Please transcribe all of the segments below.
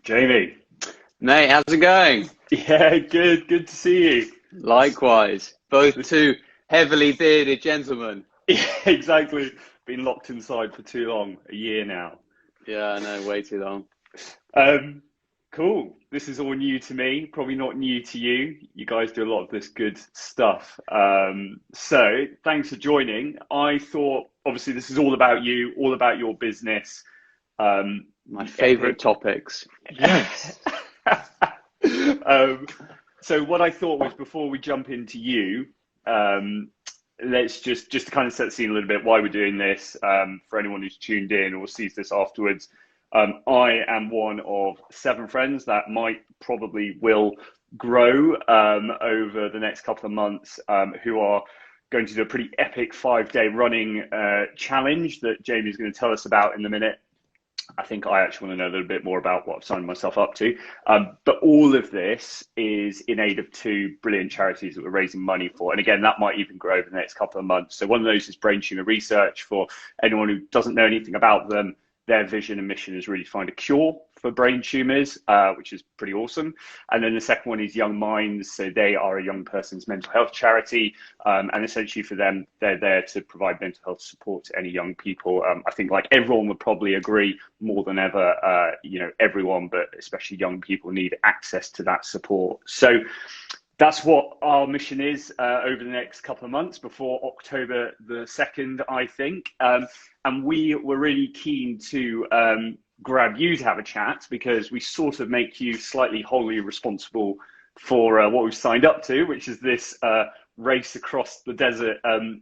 Jamie. Mate, how's it going? Yeah, good. Good to see you. Likewise. Both This, two heavily bearded gentlemen. yeah, exactly. Been locked inside for too long, a year now. Yeah, I know, way too long. Um, cool. This is all new to me, probably not new to you. You guys do a lot of this good stuff. So thanks for joining. I thought, obviously, this is all about you, all about your business, My the favorite epic. topics. Yes. um, so what I thought was before we jump into you, um, let's just to kind of set the scene a little bit why we're doing this for anyone who's tuned in or sees this afterwards. I am one of seven friends that might probably will grow over the next couple of months who are going to do a pretty epic 5 day running challenge that Jamie's going to tell us about in a minute. I think I actually want to know a little bit more about what I've signed myself up to. But all of this is in aid of two brilliant charities that we're raising money for. And again, that might even grow over the next couple of months. So one of those is Brain Tumor Research. For anyone who doesn't know anything about them, their vision and mission is really to find a cure for brain tumors, which is pretty awesome. And then the second one is Young Minds. So they are a young person's mental health charity. And essentially for them, they're there to provide mental health support to any young people. I think like everyone would probably agree more than ever, everyone, but especially young people need access to that support. So that's what our mission is over the next couple of months before October the 2nd, I think. And we were really keen to grab you to have a chat because we sort of make you slightly wholly responsible for what we've signed up to, which is this race across the desert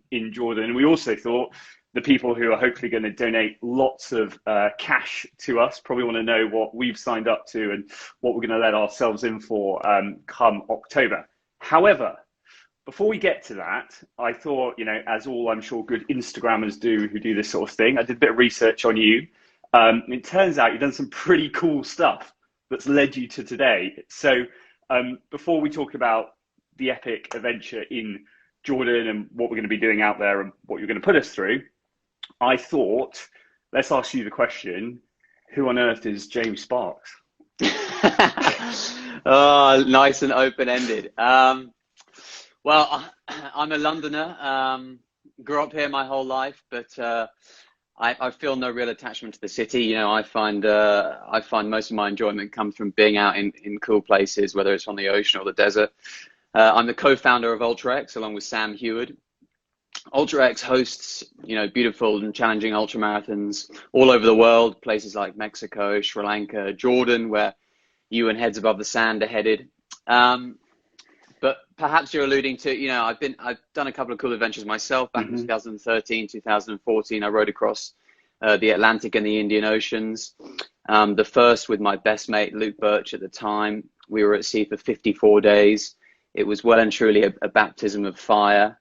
in Jordan. And we also thought the people who are hopefully going to donate lots of cash to us probably want to know what we've signed up to and what we're going to let ourselves in for come October. However, before we get to that, I thought, as all I'm sure good Instagrammers do who do this sort of thing, I did a bit of research on you. It turns out you've done some pretty cool stuff that's led you to today. So before we talk about the epic adventure in Jordan and what we're going to be doing out there and what you're going to put us through, I thought, let's ask you the question, who on earth is James Sparks? Oh, nice and open-ended. Well, I'm a Londoner. Grew up here my whole life, but I feel no real attachment to the city. I find most of my enjoyment comes from being out in cool places, whether it's on the ocean or the desert. I'm the co-founder of UltraX along with Sam Heward. UltraX hosts, beautiful and challenging ultra marathons all over the world, places like Mexico, Sri Lanka, Jordan, where you and Heads Above the Sand are headed. But perhaps you're alluding to, I've done a couple of cool adventures myself back in 2013, 2014. I rode across the Atlantic and the Indian Oceans. The first with my best mate, Luke Birch, at the time. We were at sea for 54 days. It was well and truly a baptism of fire.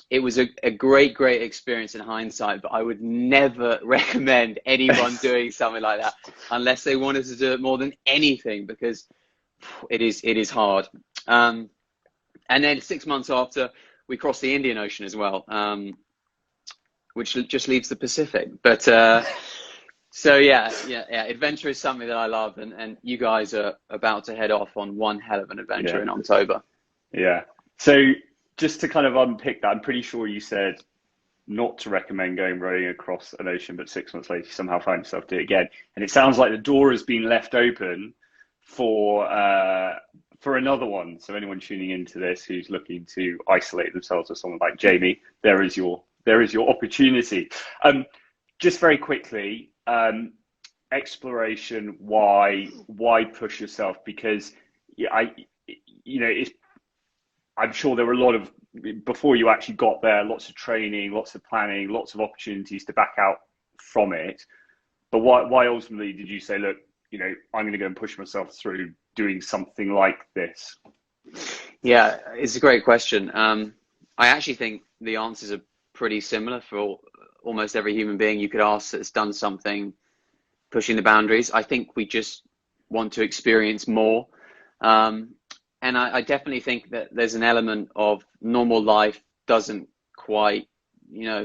It was a great experience in hindsight, but I would never recommend anyone doing something like that unless they wanted to do it more than anything, because it is hard. And then 6 months after, we crossed the Indian Ocean as well, which just leaves the Pacific. But so yeah, adventure is something that I love, and you guys are about to head off on one hell of an adventure in October. Yeah. So just to kind of unpick that, I'm pretty sure you said not to recommend going rowing across an ocean, but 6 months later you somehow find yourself doing it again. And it sounds like the door has been left open for another one. So anyone tuning into this who's looking to isolate themselves with someone like Jamie, there is your opportunity. Just very quickly, exploration. Why push yourself? Because I'm sure there were a lot of, before you actually got there, lots of training, lots of planning, lots of opportunities to back out from it. But why ultimately did you say, look, I'm going to go and push myself through doing something like this? Yeah, it's a great question. I actually think the answers are pretty similar for almost every human being you could ask that's done something pushing the boundaries. I think we just want to experience more. And I definitely think that there's an element of normal life doesn't quite,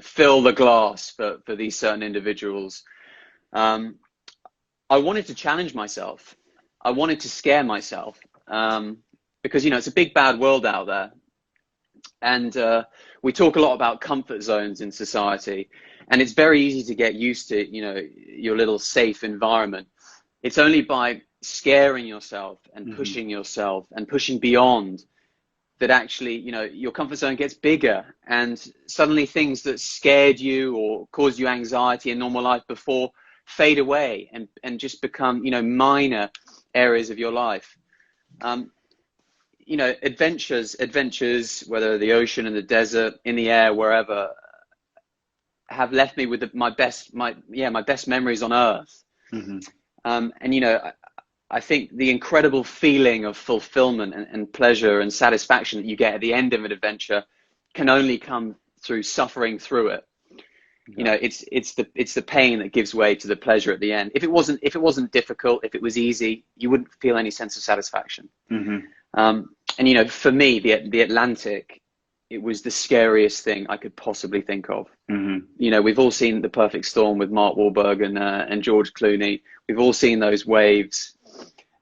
fill the glass for these certain individuals. I wanted to challenge myself. I wanted to scare myself, because, you know, it's a big bad world out there. And we talk a lot about comfort zones in society, and it's very easy to get used to, you know, your little safe environment. It's only by scaring yourself and pushing yourself and pushing beyond that actually, you know, your comfort zone gets bigger, and suddenly things that scared you or caused you anxiety in normal life before fade away and just become, you know, minor areas of your life. You know, adventures, whether the ocean, in the desert, in the air, wherever, have left me with my best memories on earth. And, you know, I think the incredible feeling of fulfillment and pleasure and satisfaction that you get at the end of an adventure can only come through suffering through it. You know, it's the pain that gives way to the pleasure at the end. If it wasn't difficult, if it was easy, you wouldn't feel any sense of satisfaction. And, you know, for me, the Atlantic, it was the scariest thing I could possibly think of. You know, we've all seen The Perfect Storm with Mark Wahlberg and George Clooney. We've all seen those waves.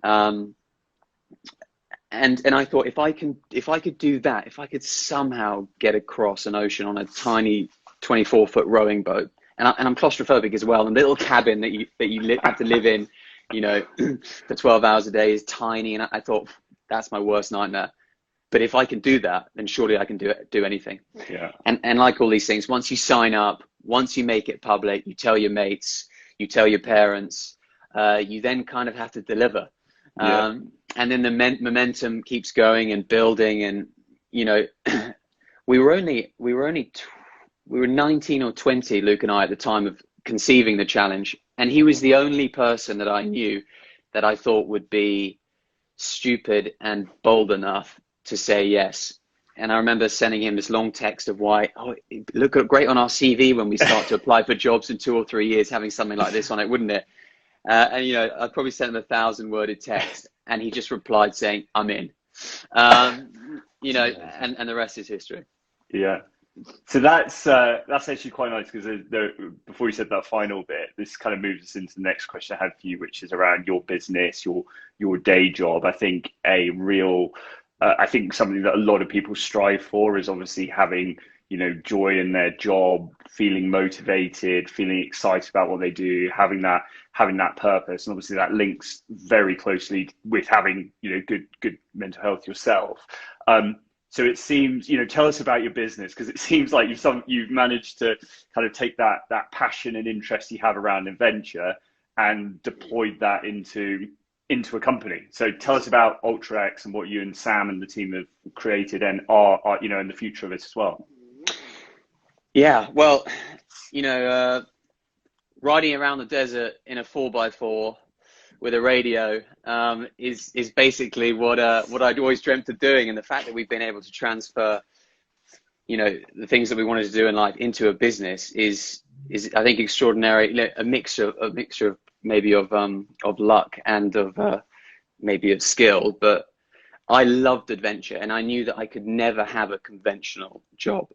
And I thought, if I could do that, if I could somehow get across an ocean on a tiny 24-foot rowing boat, and I'm claustrophobic as well, and the little cabin that you have to live in, you know, for 12 hours a day is tiny, and I thought, that's my worst nightmare. But if I can do that, then surely I can do anything. And like all these things, once you sign up, once you make it public, you tell your mates, you tell your parents, you then kind of have to deliver. And then the momentum keeps going and building. And, you know, we were 19 or 20, Luke and I, at the time of conceiving the challenge. And he was the only person that I knew that I thought would be stupid and bold enough to say yes. And I remember sending him this long text of why, it look great on our CV when we start to apply for jobs in 2 or 3 years, having something like this on it, wouldn't it? And, you know, I probably sent him a 1,000-worded text, and he just replied saying, I'm in. You know, and the rest is history. Yeah. So that's actually quite nice, because before you said that final bit, this kind of moves us into the next question I had for you, which is around your business, your day job. I think I think something that a lot of people strive for is obviously having, you know, joy in their job, feeling motivated, feeling excited about what they do, having that purpose. And obviously that links very closely with having, you know, good mental health yourself. So it seems, you know, tell us about your business, because it seems like you've managed to kind of take that passion and interest you have around adventure and deployed that into a company. So tell us about UltraX and what you and Sam and the team have created and are, you know, in the future of it as well. Yeah, well, you know, riding around the desert in a 4x4 with a radio is basically what I'd always dreamt of doing. And the fact that we've been able to transfer, you know, the things that we wanted to do in life into a business is I think extraordinary. You know, a mixture of maybe of luck and of maybe of skill. But I loved adventure, and I knew that I could never have a conventional job,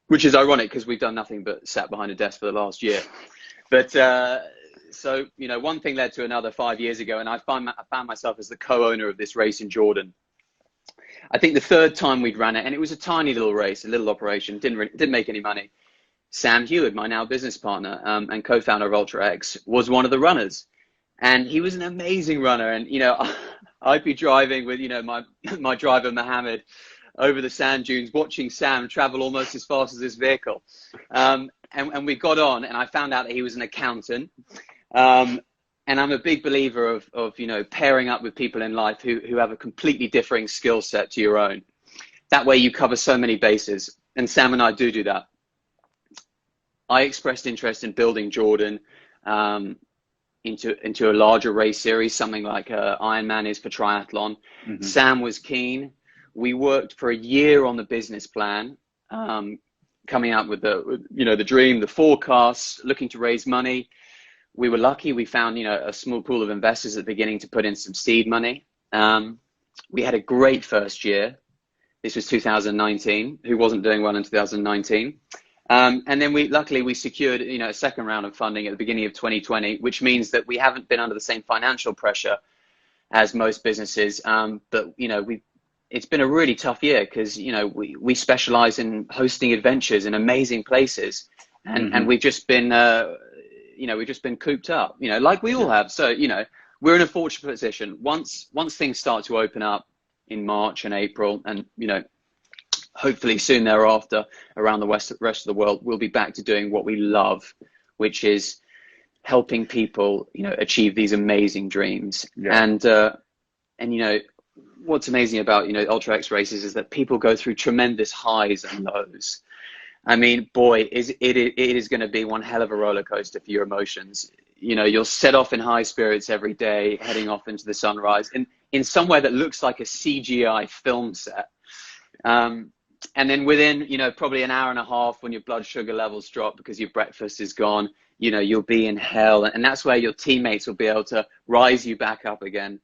which is ironic because we've done nothing but sat behind a desk for the last year. But so, you know, one thing led to another 5 years ago, and I found myself as the co-owner of this race in Jordan. I think the third time we'd ran it, and it was a tiny little race, a little operation, didn't make any money. Sam Hewitt, my now business partner and co-founder of UltraX, was one of the runners, and he was an amazing runner. And, you know, I'd be driving with, you know, my driver Mohammed over the sand dunes, watching Sam travel almost as fast as his vehicle. And we got on, and I found out that he was an accountant. And I'm a big believer of, you know, pairing up with people in life who have a completely differing skill set to your own. That way you cover so many bases. And Sam and I do that. I expressed interest in building Jordan into a larger race series, something like Ironman is for triathlon. Mm-hmm. Sam was keen. We worked for a year on the business plan, coming up with the dream, the forecasts, looking to raise money. We were lucky. We found, you know, a small pool of investors at the beginning to put in some seed money. We had a great first year. This was 2019. Who wasn't doing well in 2019? And then luckily we secured, a second round of funding at the beginning of 2020, which means that we haven't been under the same financial pressure as most businesses. But it's been a really tough year because we specialize in hosting adventures in amazing places, and we've just been we've just been cooped up, like we all have. So we're in a fortunate position. Once things start to open up in March and April, and hopefully soon thereafter around the rest of the world, we'll be back to doing what we love, which is helping people, achieve these amazing dreams. Yeah. And what's amazing about, Ultra X races is that people go through tremendous highs and lows. I mean, boy, it is going to be one hell of a roller coaster for your emotions. You'll set off in high spirits every day, heading off into the sunrise in somewhere that looks like a CGI film set. And then within, probably an hour and a half, when your blood sugar levels drop because your breakfast is gone, you'll be in hell. And that's where your teammates will be able to rise you back up again.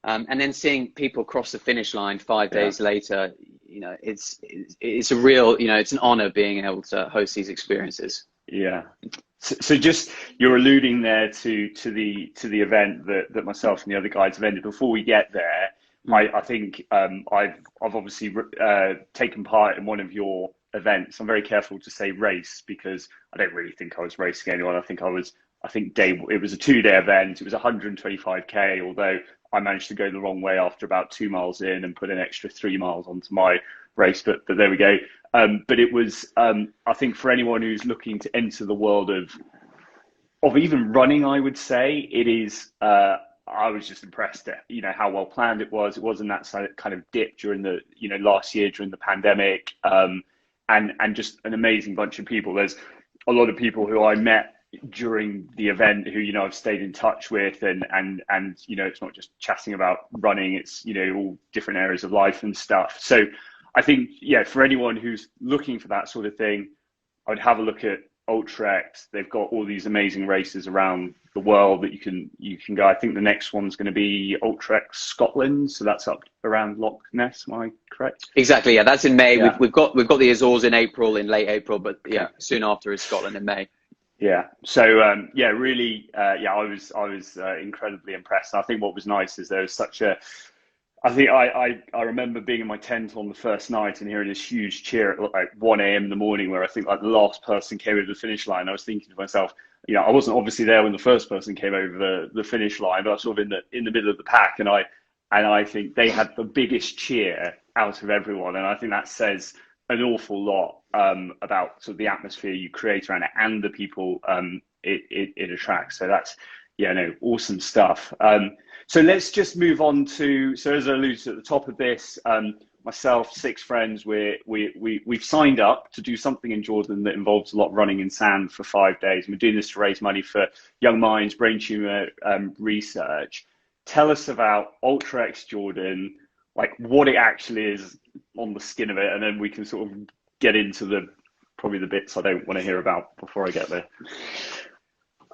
And then seeing people cross the finish line 5 days later, it's a real, it's an honor being able to host these experiences. Yeah. So just, you're alluding there to the event that myself and the other guys have ended. Before we get there, I think I've obviously taken part in one of your events. I'm very careful to say race because I don't really think I was racing anyone. I think it was a 2-day event. It was 125k, although I managed to go the wrong way after about 2 miles in and put an extra 3 miles onto my race. But there we go. But it was, I think, for anyone who's looking to enter the world of even running, I would say it is. I was just impressed at how well planned it was. It wasn't that kind of dip during the last year during the pandemic, and just an amazing bunch of people. There's a lot of people who I met during the event who I've stayed in touch with, and it's not just chatting about running. It's all different areas of life and stuff. So I think for anyone who's looking for that sort of thing, I'd have a look at UltraX. They've got all these amazing races around the world that you can go. I think the next one's going to be UltraX Scotland, so that's up around Loch Ness. Am I correct? Exactly. Yeah, that's in May. Yeah. We've got the Azores in April, in late April, but soon after is Scotland in May. Yeah. So really, I was incredibly impressed. And I think what was nice is there was such a. I think I remember being in my tent on the first night and hearing this huge cheer at like 1 a.m. in the morning, where I think like the last person came over the finish line. I was thinking to myself, I wasn't obviously there when the first person came over the finish line, but I was sort of in the middle of the pack, and I think they had the biggest cheer out of everyone, and I think that says an awful lot about sort of the atmosphere you create around it and the people it attracts. So that's awesome stuff. So let's just move on to, so as I alluded to at the top of this, myself, 6 friends, we've signed up to do something in Jordan that involves a lot of running in sand for 5 days. And we're doing this to raise money for Young Minds Brain Tumor Research. Tell us about UltraX Jordan, like what it actually is on the skin of it, and then we can sort of get into probably the bits I don't want to hear about before I get there.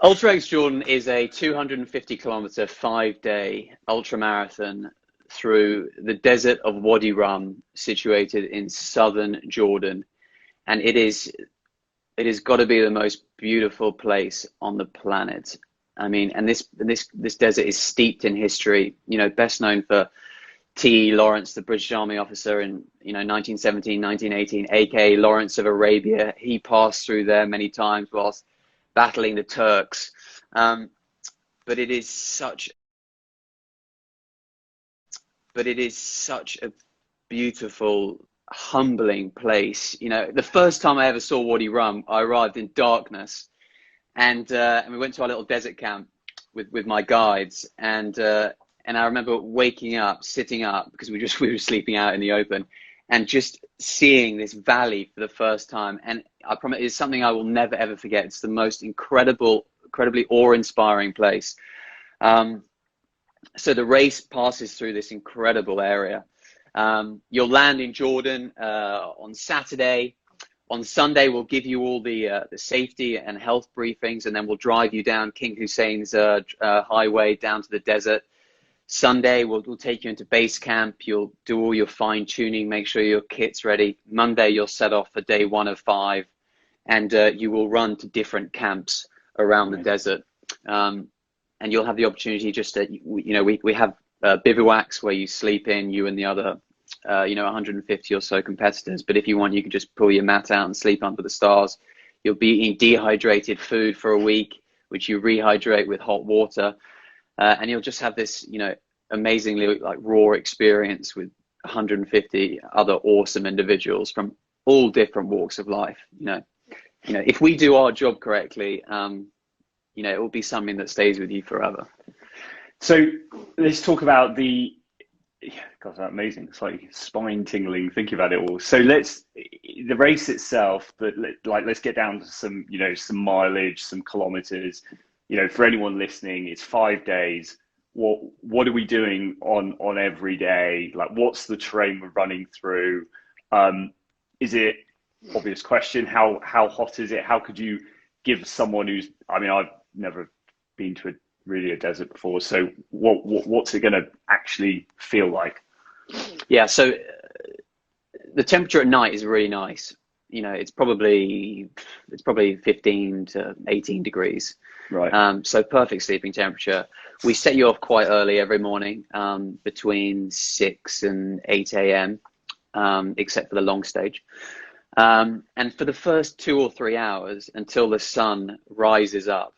UltraX Jordan is a 250-kilometer, 5-day ultra marathon through the desert of Wadi Rum, situated in southern Jordan, and it has got to be the most beautiful place on the planet. I mean, and this desert is steeped in history. Best known for T. Lawrence, the British Army officer in 1917, 1918, aka Lawrence of Arabia. He passed through there many times whilst battling the Turks, but it is such a beautiful, humbling place. The first time I ever saw Wadi Rum, I arrived in darkness, and we went to our little desert camp with my guides, and I remember waking up, sitting up, because we were sleeping out in the open, and just seeing this valley for the first time. And I promise it's something I will never, ever forget. It's the most incredibly awe-inspiring place. So the race passes through this incredible area. You'll land in Jordan on Saturday. On Sunday, we'll give you all the safety and health briefings, and then we'll drive you down King Hussein's highway down to the desert. Sunday, we'll take you into base camp. You'll do all your fine tuning, make sure your kit's ready. Monday, you'll set off for day 1 of 5. and you will run to different camps around the desert. And you'll have the opportunity just to, we have bivouacs where you sleep in, you and the other, 150 or so competitors. But if you want, you can just pull your mat out and sleep under the stars. You'll be eating dehydrated food for a week, which you rehydrate with hot water. And you'll just have this, amazingly like raw experience with 150 other awesome individuals from all different walks of life. If we do our job correctly, it will be something that stays with you forever. So let's talk about God, that's amazing. It's like spine tingling thinking about it all. So the race itself, let's get down to some, some mileage, some kilometers. For anyone listening, it's 5 days. What are we doing on every day? Like, what's the terrain we're running through? Is it, obvious question, how hot is it? How could you give someone who's, I've never been to a desert before, so what's it going to actually feel like? Yeah, so the temperature at night is really nice. It's probably 15 to 18 degrees. Right. So perfect sleeping temperature. We set you off quite early every morning, between 6 and 8 a.m., except for the long stage. And for the first 2 or 3 hours until the sun rises up,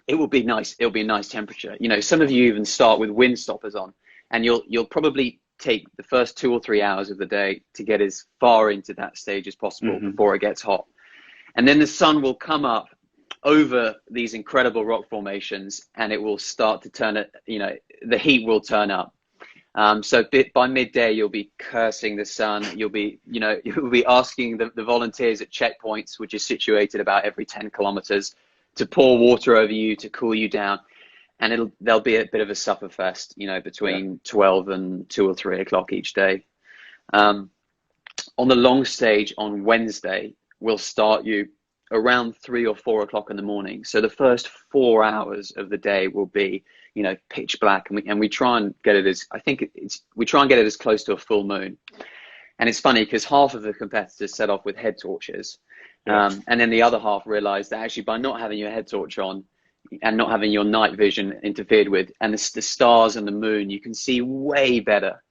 it will be nice. It'll be a nice temperature. Some of you even start with wind stoppers on, and you'll probably take the first 2 or 3 hours of the day to get as far into that stage as possible before it gets hot. And then the sun will come up over these incredible rock formations, and it will start to turn it, the heat will turn up. So by midday, you'll be cursing the sun. You'll be asking the volunteers at checkpoints, which is situated about every 10 kilometers, to pour water over you to cool you down. And there'll be a bit of a sufferfest, between 12 and 2 or 3 o'clock each day. On the long stage on Wednesday, we'll start you around 3 or 4 o'clock in the morning. So the first 4 hours of the day will be, pitch black, and we try and get it as close to a full moon. And it's funny because half of the competitors set off with head torches, and then the other half realized that actually by not having your head torch on and not having your night vision interfered with, and the stars and the moon, you can see way better.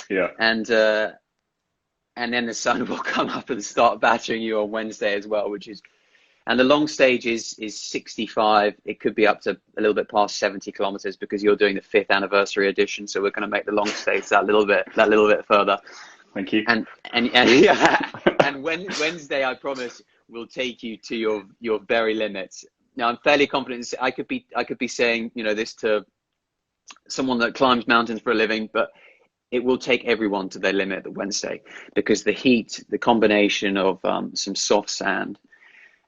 Yeah. And then the sun will come up and start battering you on Wednesday as well, and the long stage is 65. It could be up to a little bit past 70 kilometers because you're doing the 5th anniversary edition. So we're going to make the long stage that little bit further. Thank you. And yeah, and Wednesday, I promise, will take you to your very limits. Now, I'm fairly confident. I could be saying, this to someone that climbs mountains for a living, but it will take everyone to their limit at Wednesday because the heat, the combination of some soft sand,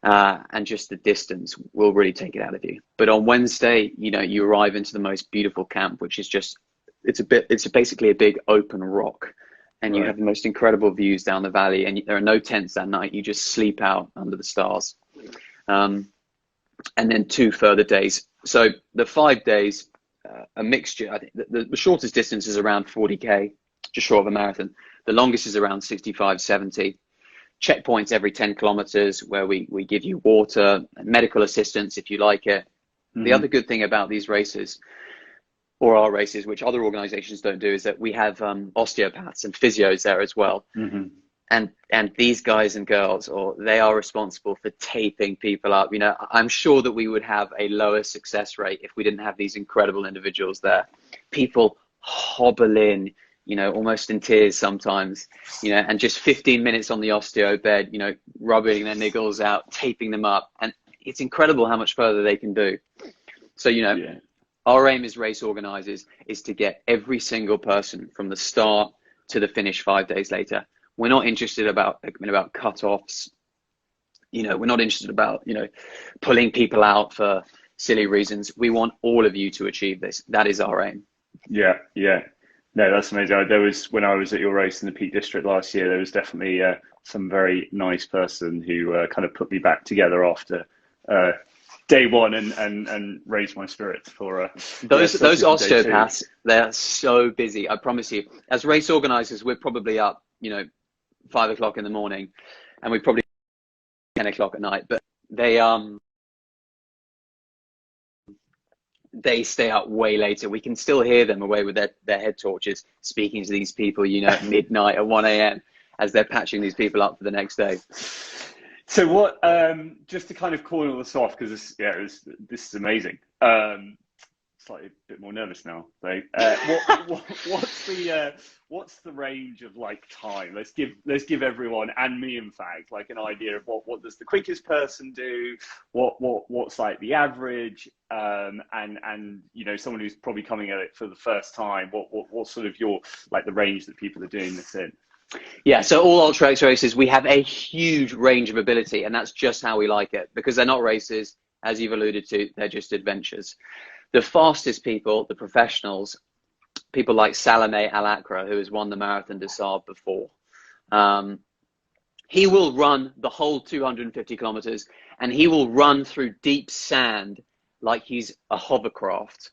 and just the distance will really take it out of you. But on Wednesday, you arrive into the most beautiful camp, which is it's basically a big open rock, and you have the most incredible views down the valley, and there are no tents that night. You just sleep out under the stars. And then 2 further days. So the 5 days, a mixture. I think the shortest distance is around 40K, just short of a marathon. The longest is around 65, 70. Checkpoints every 10 kilometers where we give you water, medical assistance if you like it. The other good thing about these races, or our races, which other organizations don't do, is that we have osteopaths and physios there as well. And these guys and girls, they are responsible for taping people up. I'm sure that we would have a lower success rate if we didn't have these incredible individuals there. People hobble in, almost in tears sometimes, and just 15 minutes on the osteo bed, rubbing their niggles out, taping them up. And it's incredible how much further they can do. So, our aim as race organizers is to get every single person from the start to the finish 5 days later. We're not interested about cut-offs. We're not interested about, pulling people out for silly reasons. We want all of you to achieve this. That is our aim. Yeah. No, that's amazing. When I was at your race in the Peak District last year, there was definitely some very nice person who kind of put me back together after day one and raised my spirits for those osteopaths. They're so busy. I promise you. As race organizers, we're probably up, 5 o'clock in the morning, and we probably 10 o'clock at night, but they stay up way later. We can still hear them away with their head torches speaking to these people, you know, at midnight at 1 a.m. as they're patching these people up for the next day. So what, just to kind of corner this off, because this is amazing. Slightly a bit more nervous now. So, what's the range of like time? Let's give everyone, and me in fact, like an idea of what does the quickest person do? What's like the average? And you know, someone who's probably coming at it for the first time. What's sort of your like the range that people are doing this in? Yeah, so all UltraX races, we have a huge range of ability, and that's just how we like it, because they're not races, as you've alluded to, they're just adventures. The fastest people, the professionals, people like Salameh Al-Akra, who has won the Marathon des Sables before, he will run the whole 250 kilometers, and he will run through deep sand like he's a hovercraft.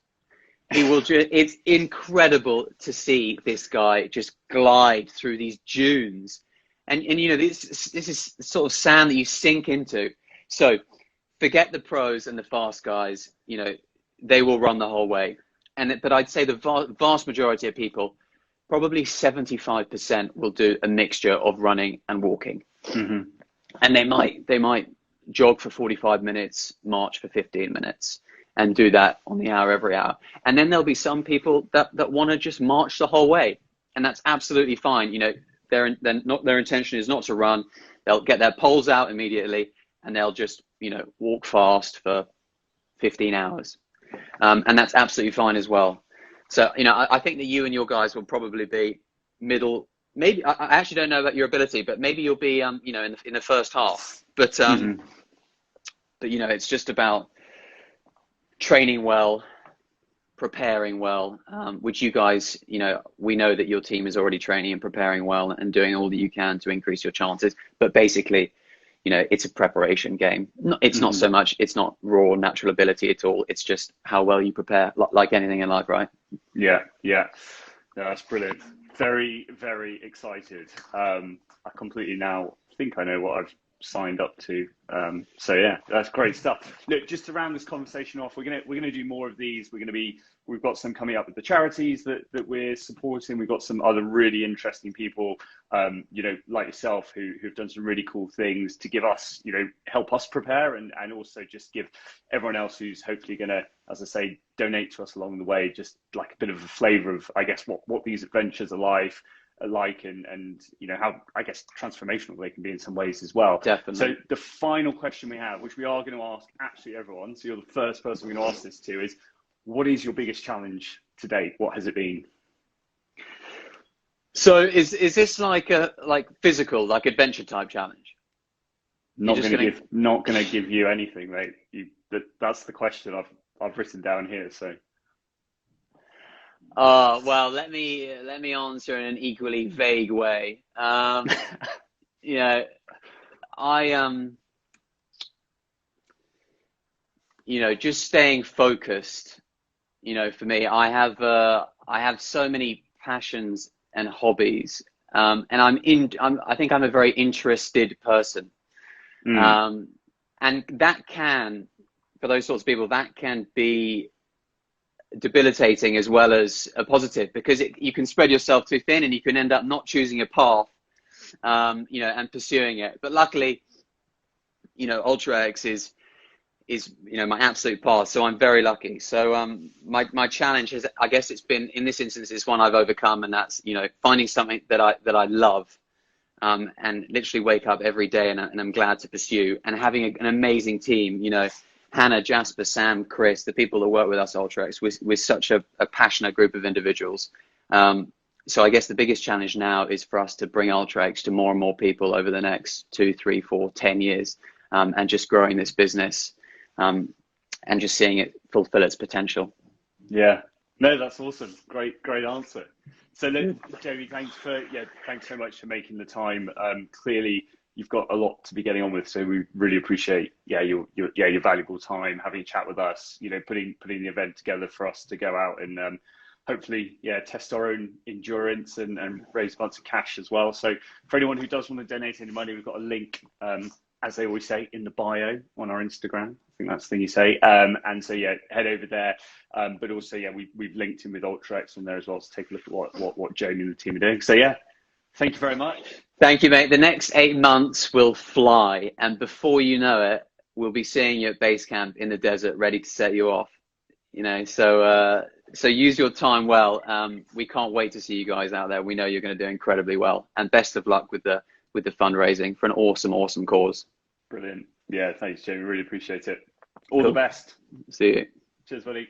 He will it's incredible to see this guy just glide through these dunes. And you know, this is the sort of sand that you sink into. So forget the pros and the fast guys, you know, they will run the whole way. But I'd say the vast majority of people, probably 75%, will do a mixture of running and walking. Mm-hmm. And they might jog for 45 minutes, march for 15 minutes. And do that on the hour every hour. And then there'll be some people that want to just march the whole way. And that's absolutely fine. You know, their intention is not to run. They'll get their poles out immediately and they'll just, you know, walk fast for 15 hours. And that's absolutely fine as well. So, you know, I think that you and your guys will probably be middle, maybe, I actually don't know about your ability, but maybe you'll be, you know, in the first half. But, but, you know, it's just about training well, preparing well, which you guys, you know, we know that your team is already training and preparing well and doing all that you can to increase your chances. But basically, you know, it's a preparation game. It's not so much, it's not raw natural ability at all. It's just how well you prepare, like anything in life, right? Yeah. No, that's brilliant. Very, very excited. I completely now think I know what I've signed up to. So yeah, that's great stuff. Look, just to round this conversation off, we're gonna do more of these. We've got some coming up with the charities that we're supporting. We've got some other really interesting people, you know, like yourself, who've done some really cool things to give us, you know, help us prepare and also just give everyone else who's hopefully gonna, as I say, donate to us along the way, just like a bit of a flavor of, I guess, what these adventures are like and you know how, I guess, transformational they can be in some ways as well. Definitely. So the final question we have, which we are going to ask absolutely everyone, so you're the first person we're going to ask this to, is what is your biggest challenge to date? What has it been? So is this like a physical, like adventure type challenge? Not going to give you anything, mate. That's the question I've written down here. So. Well, let me answer in an equally vague way. You know, you know, just staying focused. You know, for me, I have so many passions and hobbies, and I think I'm a very interested person, and that can, for those sorts of people, that can be debilitating as well as a positive, because you can spread yourself too thin and you can end up not choosing a path, you know, and pursuing it. But luckily, you know, UltraX is you know, my absolute path, so I'm very lucky. So my challenge is, I guess it's been, in this instance, it's one I've overcome, and that's, you know, finding something that I love, and literally wake up every day and I'm glad to pursue, and having an amazing team, you know, Hannah, Jasper, Sam, Chris, the people that work with us at UltraX, we're such a passionate group of individuals. So I guess the biggest challenge now is for us to bring UltraX to more and more people over the next 2, 3, 4, 10 years, and just growing this business, and just seeing it fulfill its potential. Yeah, no, that's awesome. Great answer. So look, Jamie, thanks so much for making the time. Clearly, you've got a lot to be getting on with, so we really appreciate your valuable time, having a chat with us, you know, putting the event together for us to go out and hopefully test our own endurance and raise a bunch of cash as well. So for anyone who does want to donate any money, we've got a link as they always say, in the bio on our Instagram. I think that's the thing you say. And so, yeah, head over there. But also, yeah, we've linked in with Ultrex on there as well to take a look at what Joni and the team are doing. So, yeah, thank you very much. Thank you, mate. The next 8 months will fly. And before you know it, we'll be seeing you at base camp in the desert, ready to set you off. So use your time well. We can't wait to see you guys out there. We know you're going to do incredibly well. And best of luck with the fundraising for an awesome cause. Brilliant. Yeah, thanks, Jamie. Really appreciate it. All the best. See you. Cheers, buddy.